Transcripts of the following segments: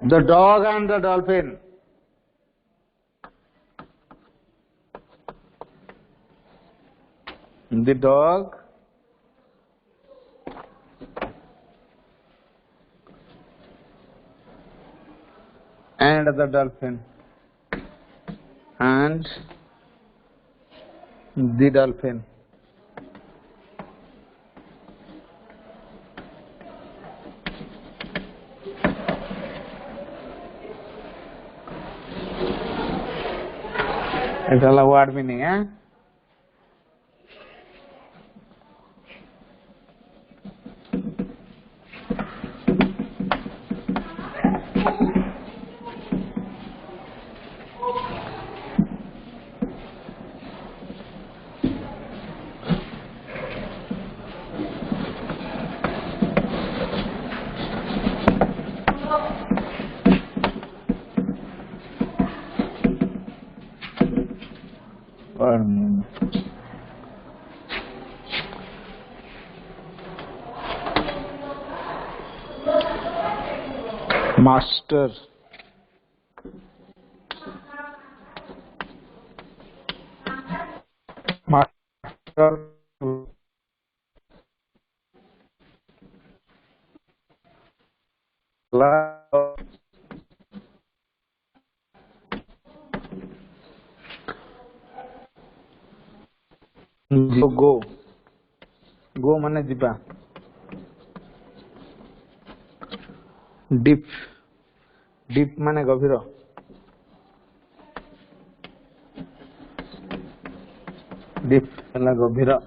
The dog and the dolphin. The dog and the dolphin. And the dolphin. It's all a word meaning, eh? Master. Master. Go. Go माने जिबा. Deep. Deep माने गभीर. Deep ହେଲା ଗଭୀର.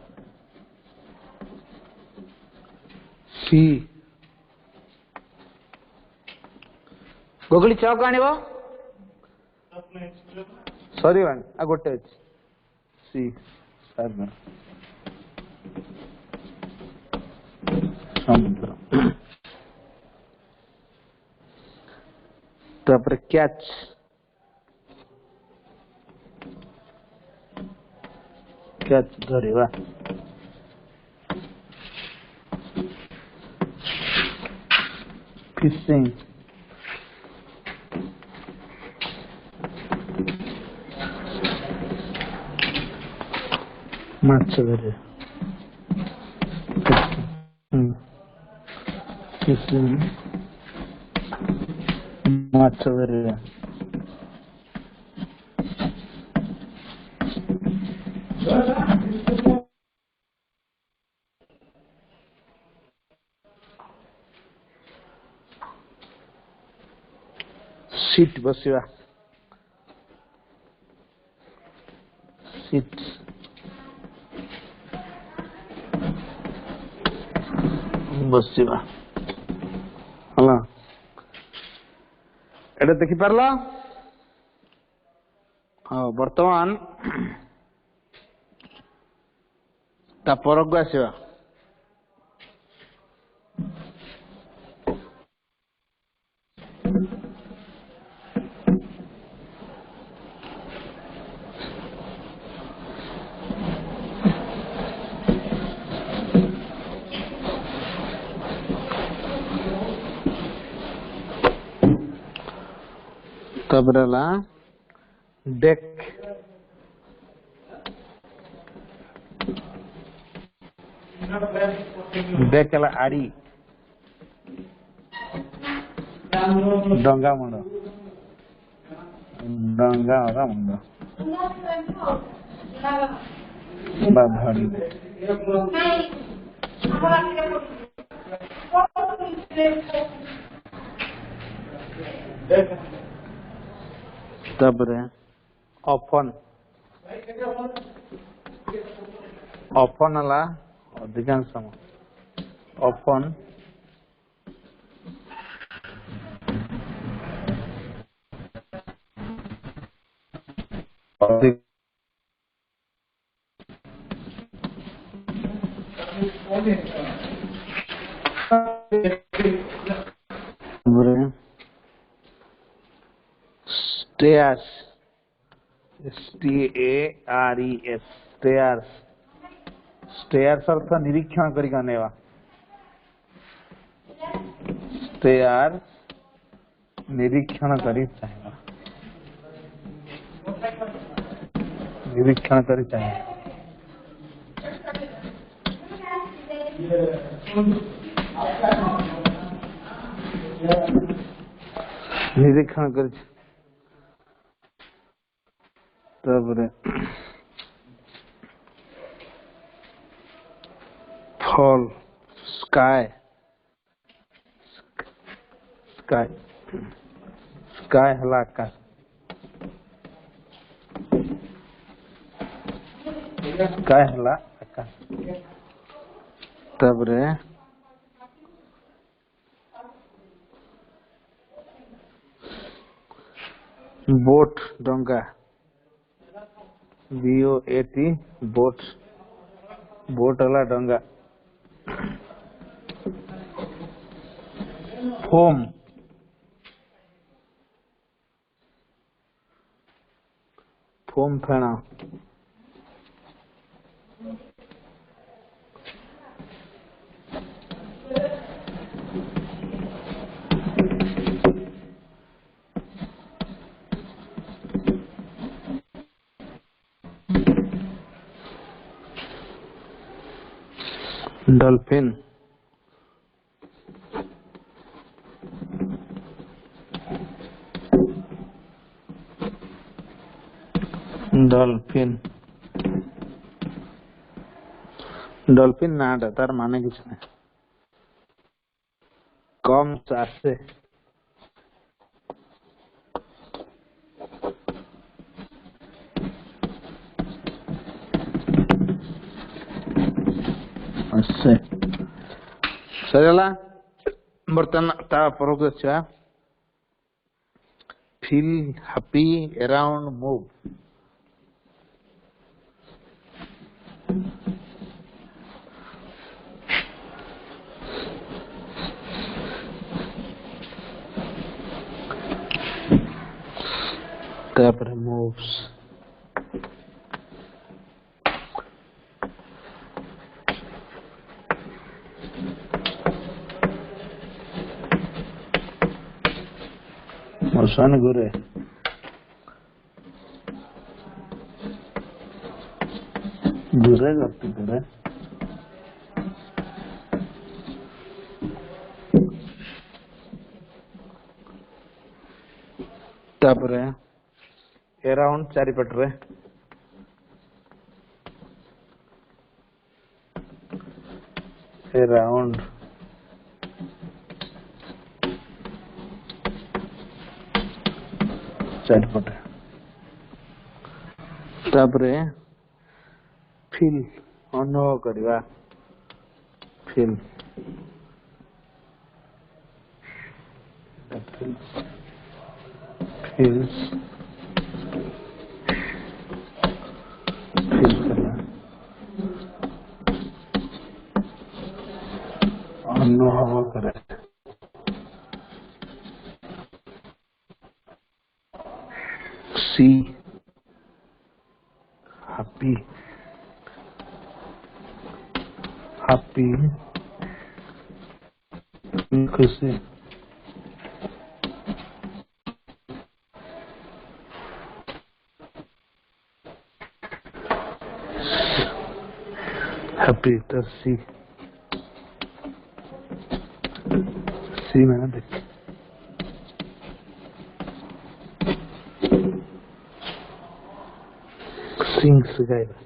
Sea. Googly चौक आनिबो. Sorry one आ गोटे अछि. Sea. सागर. समुद्र. तापर catch. Catch धरिबा. Fishing. माछ धरे. Fishing. माछ धरे. Sit बसिवा. Sit. बसिवा. हला. एटा देखि परला. हां वर्तमान ता परक आसीवा. तबरला डेक. डेक ला आड़ी. डंगा मुंड. डंगा होगा मुंड. बाभाड़ी. तबरे ऑफन. ऑफन ला अधिकांश समय. Often stairs. STARES. stairs. stairs अर्थ निरीक्षण करी गनेवा. stairs निरीक्षण करी चाहिए निरीक्षण करी चाहिए निरीक्षण कर फॉल स्काई स्काई स्काई हला आकाश स्काई हला आकाश बोट डंगा BOAT बोट बोट हला डंगा फोम फोम फेना डॉल्फिन डॉल्फिन डॉल्फिन ना तार माने किछ नहीं कम चासे अच्छे सरेला बर्तन ता परक अच्छा फील हैप्पी अराउंड मूव तापर मूव्स मसान गुरे गुरे करती गुरे तापर अराउंड चारि पटरे अराउंड चारि पटे तापरे फील अनुभव करवा फील फील्स फील करना अनुभव करे सी हैप्पी हैप्पी खुशी हैप्पी तो सी मैंने देख सिंग्स गाएगा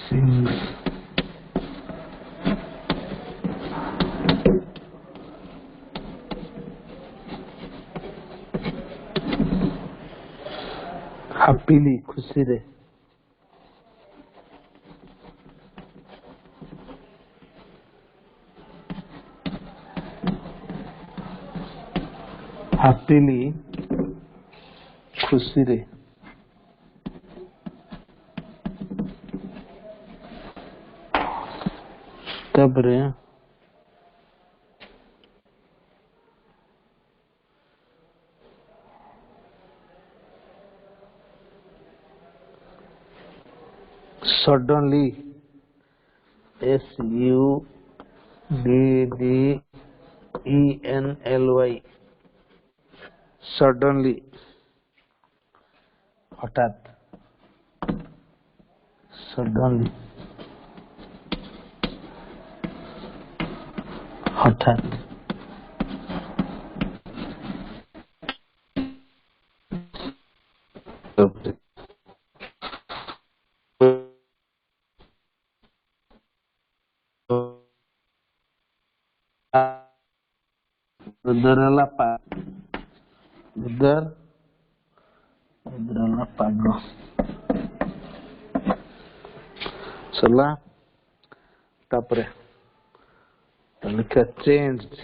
सिंग्स हैप्पीली खुशी रे हैप्पीली खुशी रे तब रे suddenly SUDDENLY DDENLY suddenly, हठात, suddenly, हठात, Udara pago. Salah, tapre. Look at changed.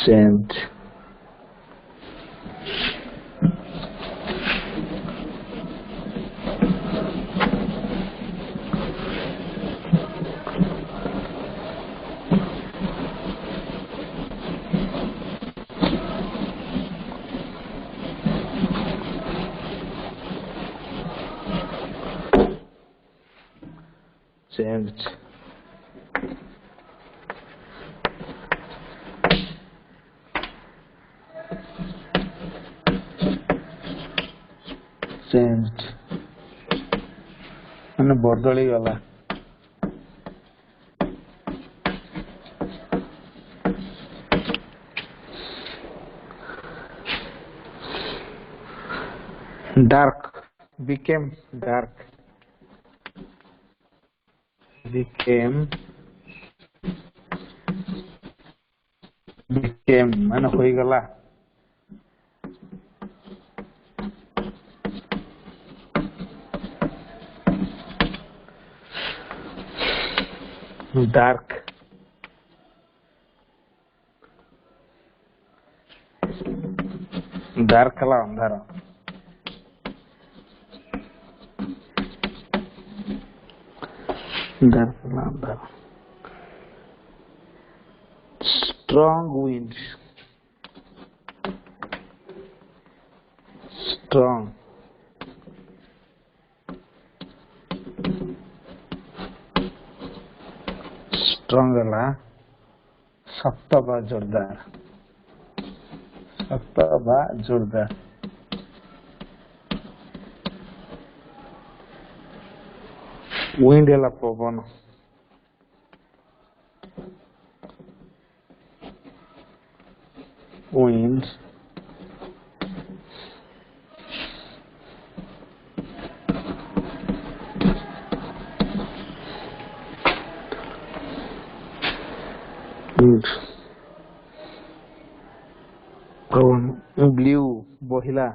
Changed. Changed. Changed. मैंने बदली गला. Dark. Became dark. Became मैंने हो गला. Dark. Dark ಅಲ್ಲ ಅಂಧಾರ. Dark ಅಲ್ಲ ಅಂಧಾರ. Strong wind. Strong. Strong ಅಲ್ಲ. सख्त बा जोरदार. सख्त बा जोरदार. Wind ಎಲ್ಲ ಪವನ. Wind. Wind. Blue বহিলা.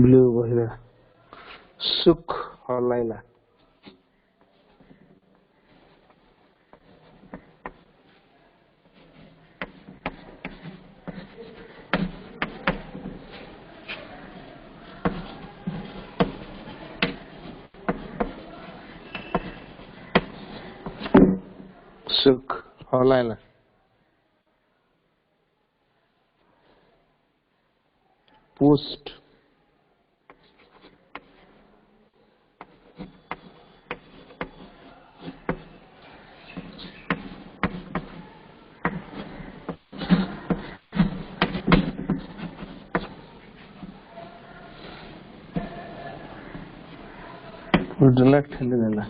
Blue বহিলা. সুখ হলাইলা. सुख हलाइला. Post. Select ಹೇಳಿದಲ್ಲ.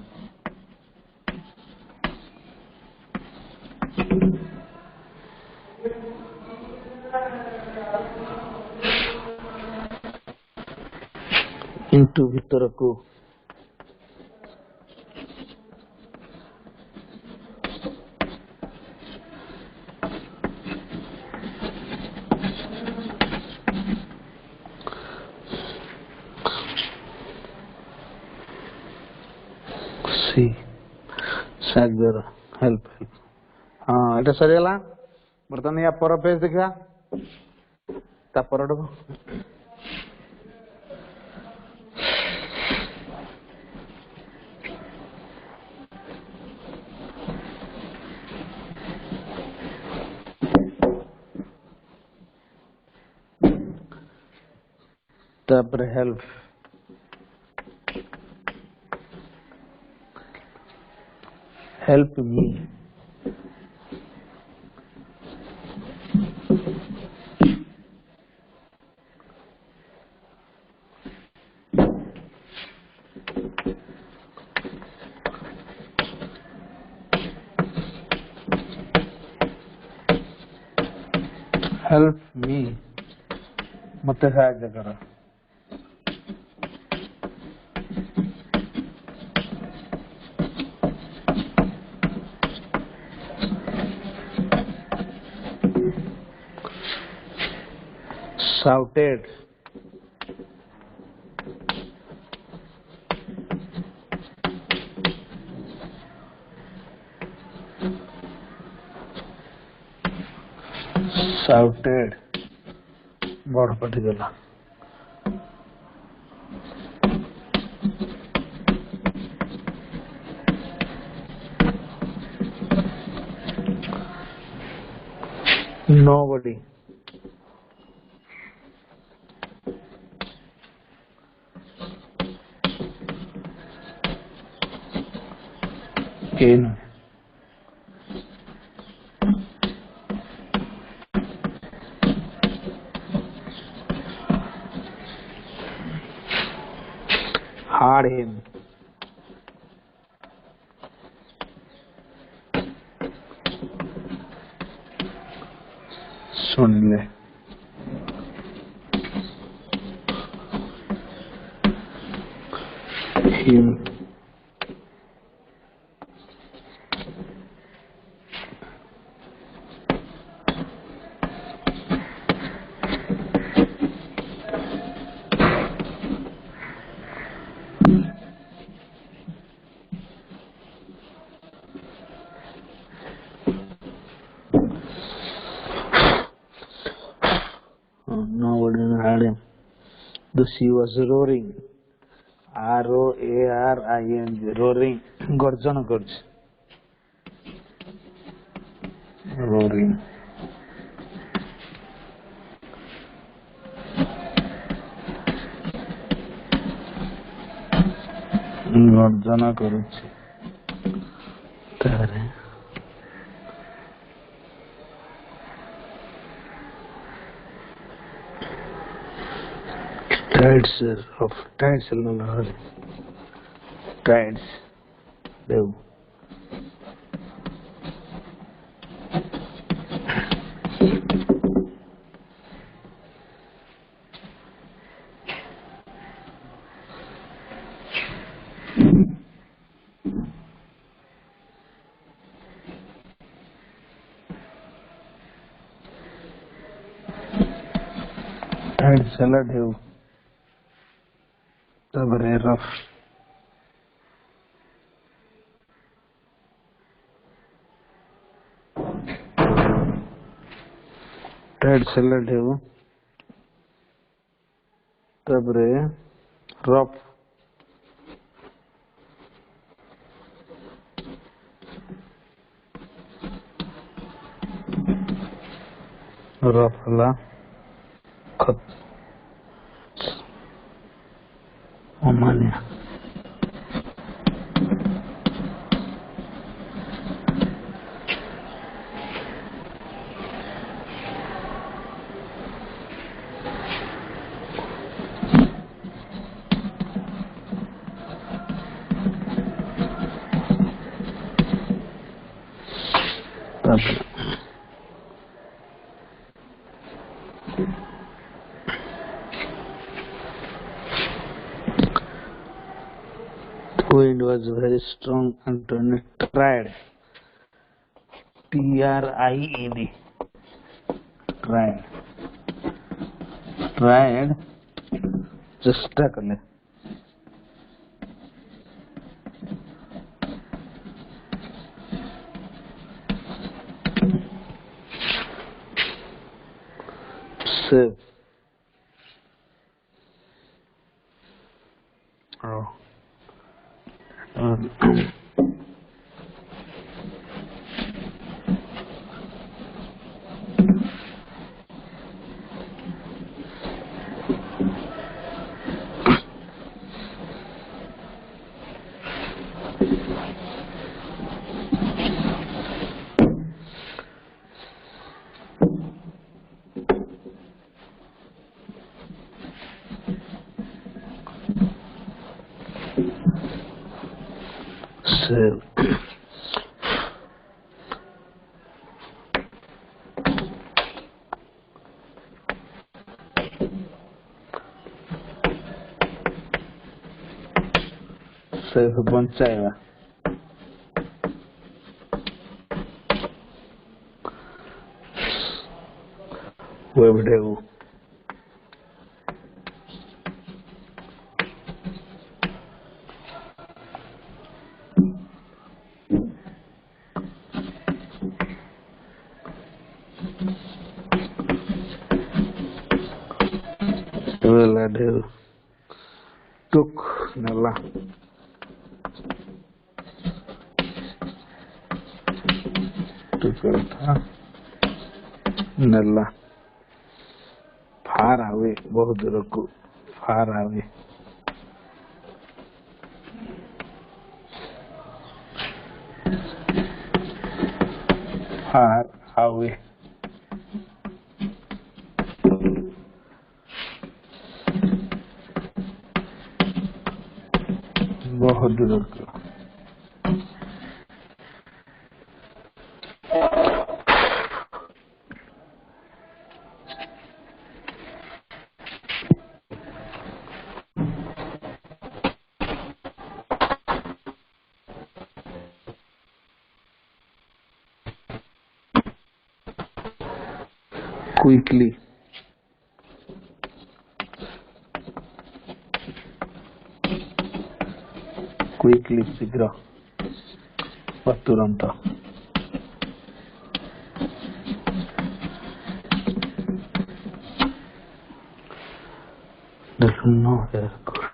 into ଭିତରକୁ. सी ସାଗର ହେଲ୍ପ ହେଲ୍ପ ହଁ ଏଇଟା ସରିଗଲା। ବର୍ତ୍ତମାନ ୟା ପର ପେଜ ଦେଖିବା ତା ପରଟାକୁ ତାପରେ help help me help me मते साहाय्य करो shouted shouted बड़ पटी गला nobody in hard him सुन ले him nobody had him. The sea was roaring. R-O-A-R-I-N-G roaring गर्जन गर्छ roaring गर्जन କରୁଛି ତାରେ tides of tides tides Dev tides ହେଲା देव ତାପରେ ରଫ tides ହେଲା ଦେव ତାପରେ ରଫ रफ ହେଲା खत अमान्य wind was very strong and Tony tried T-R-I-E-D tried चेष्टा करले Save. Oh. Save. Save पहुंचाएगा. वो video Veladeu tuk nella tukalta nella far away बहुत दूर को far away far away बहुत दूर को quickly शीघ्र तुरंत no very good.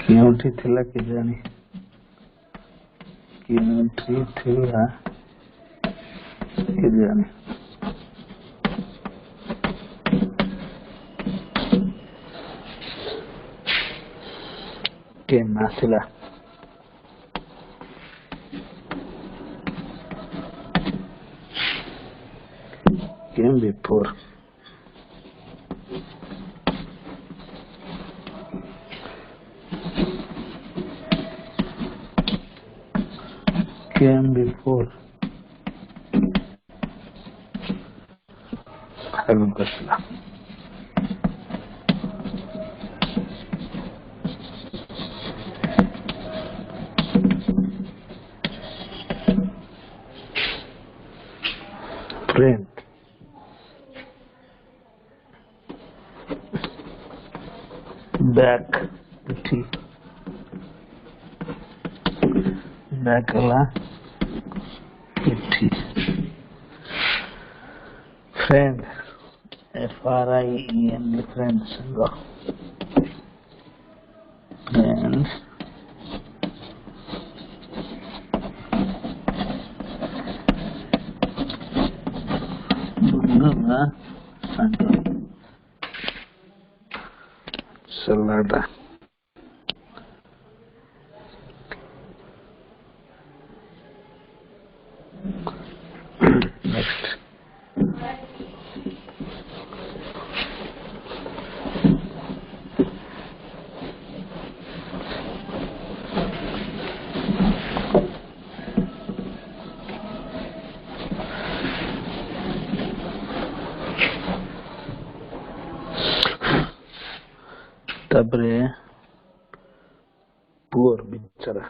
क्योंकि थिला के जानी क्योंकि थिला के जानी के नासिला came before Agusla friend back la friend friend friends friends salada next tabre poor bicara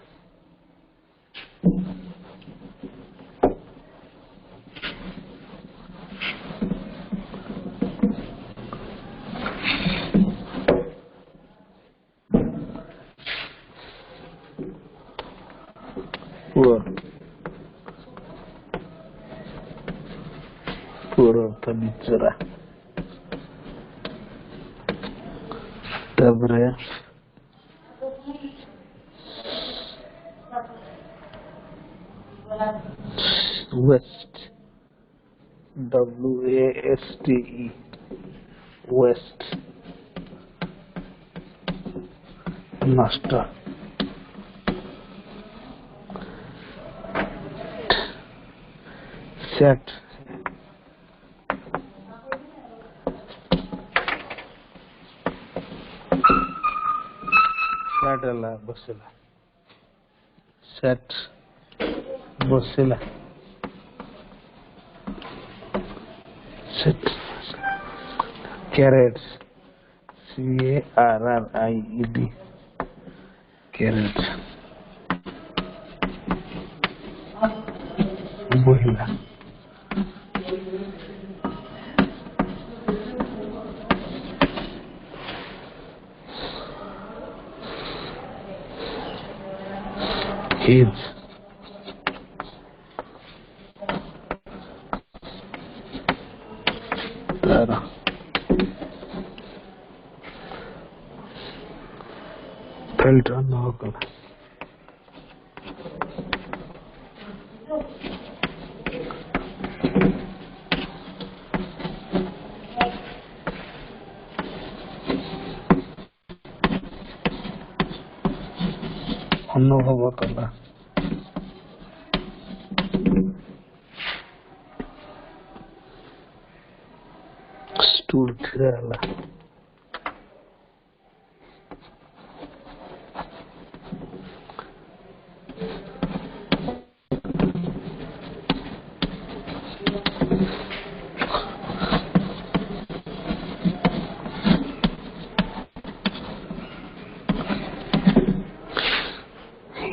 poor अर्थ बिचरा तापरे waste WASTE waste master set सेटला बसला सेट बसला सेट carrots CARRIED carrots महिला his तारा felt unlocked अनुभव कला स्टूल ठिराला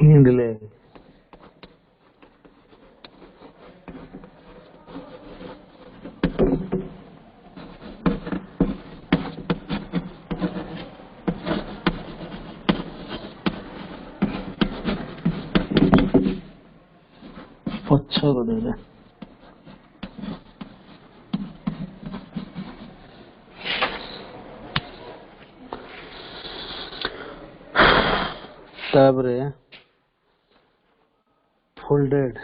हिंडले पछगले तापरे folded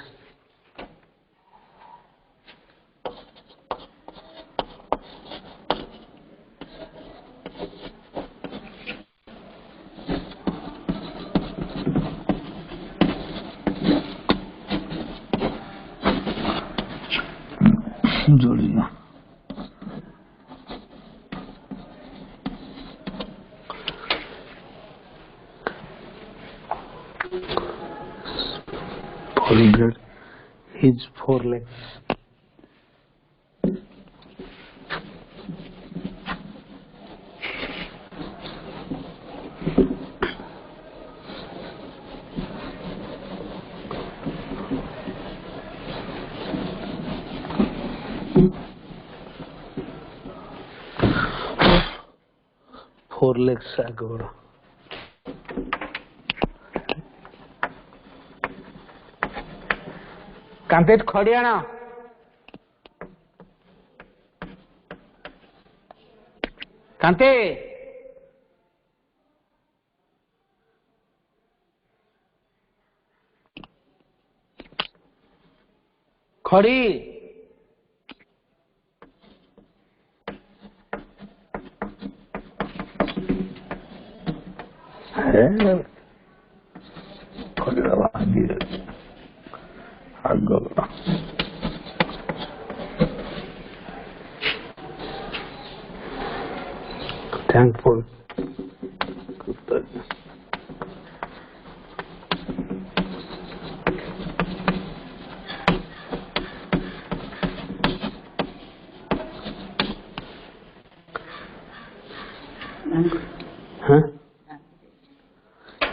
जोड़िया folded his four legs four legs agora कांतेट खड़ियाना कांते खड़ी thankful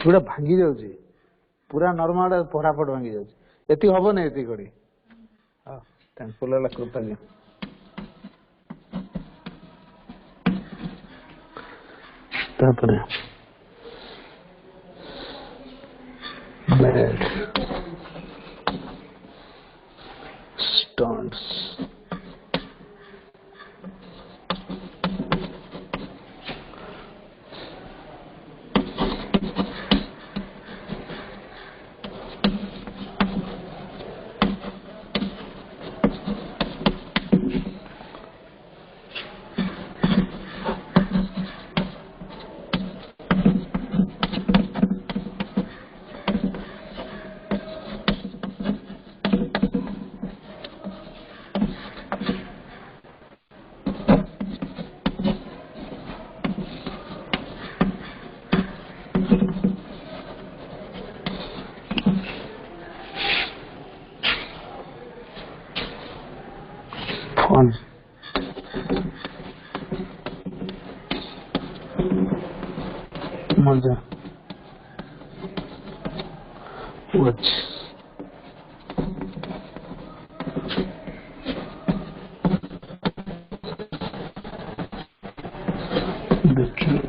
गोटे भांगी जाऊँ पूरा नॉर्मल परापट भांगी जाऊँ ये हम ना ये कड़ी हाँ थैंकफुल है कृतज्ञ बेड मजा अच्छा देखिए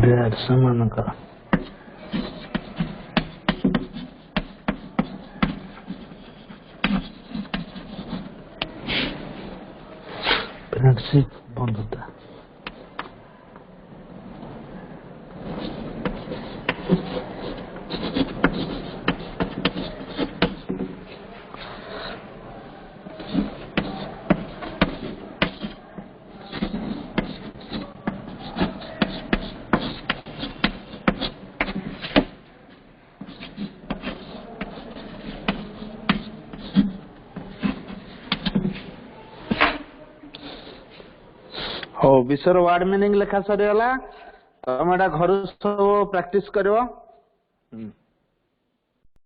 दैट समान का फ्रेंडशिप बंद होता है। हो विषय वार्ड मीनिंग लेखा सरीगला तुम एटा घर सब प्रैक्टिस करिवो।